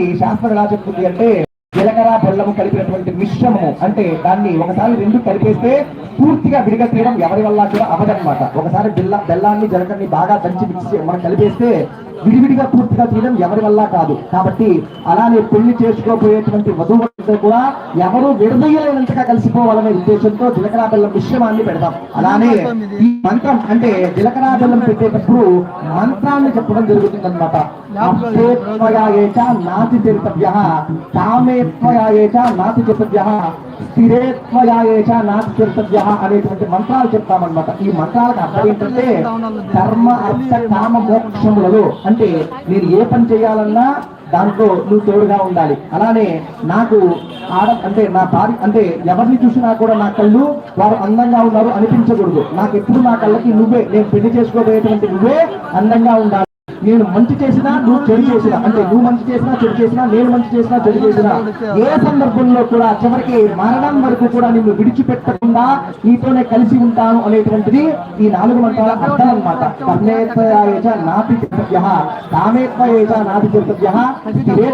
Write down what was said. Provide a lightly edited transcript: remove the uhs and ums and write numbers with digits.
ఈ శాస్త్రం ఎలా చెప్తుంది అంటే జీలకర్ర బెల్లము కలిపినటువంటి మిశ్రమము అంటే దాన్ని ఒకసారి రెండు కలిపేస్తే పూర్తిగా విడిగా తీయడం ఎవరి వల్ల కూడా అవదన్నమాట. ఒకసారి బెల్లాన్ని జీలకర్రని బాగా దంచి మిక్స్ మనం కలిపేస్తే విడివిడిగా పూర్తిగా తీయడం ఎవరి వల్ల కాదు. కాబట్టి అలానే పెళ్లి చేసుకోబోయేటువంటి వధువులతో కూడా ఎవరు విడదీయలేనంతగా కలిసిపోవాలనే ఉద్దేశంతో జీలకర్ర బెల్లం మిశ్రమాన్ని పెడతాం. అలానే ఈ మంత్రం అంటే జీలకర్ర బెల్లం పెట్టేటప్పుడు మంత్రాన్ని చెప్పడం జరుగుతుంది అనమాట. నాతి చరితవ్య కామేత్వయాయేచ నాతి చరితవ్య స్థిరేత్వయాయేచ నాతి చరితవ్య అనేటువంటి మంత్రాలు చెప్తామన్నమాట. ఈ మంత్రాలకు అర్థం ఏంటంటే ధర్మ అర్థ కామ మోక్షములలో అంటే నేను ఏ పని చేయాలన్నా దాంట్లో నువ్వు తోడుగా ఉండాలి. అలానే నాకు అంటే నా భార్య అంటే ఎవరిని చూసినా కూడా నా కళ్ళు వారు అందంగా ఉన్నారు అనిపించకూడదు. నాకు ఎప్పుడు నా కళ్ళకి నువ్వే, నేను పెళ్లి చేసుకోబోయేటువంటి నువ్వే అందంగా ఉండాలి. నేను మంచి చేసినా నువ్వు చెడు చేసినా అంటే నువ్వు మంచి చేసినా చెడు చేసినా నేను మంచి చేసినా చెడు చేసినా ఏ సందర్భంలో కూడా చివరికి మరణం వరకు కూడా నిన్ను విడిచిపెట్టకుండా నీతోనే కలిసి ఉంటాను అనేటువంటిది ఈ 4 మంత్రాల అర్థం అన్నమాట. కర్ణేత్వయేచ నాతి చరితవ్య కామేత్వయేచ నాతి చరితవ్య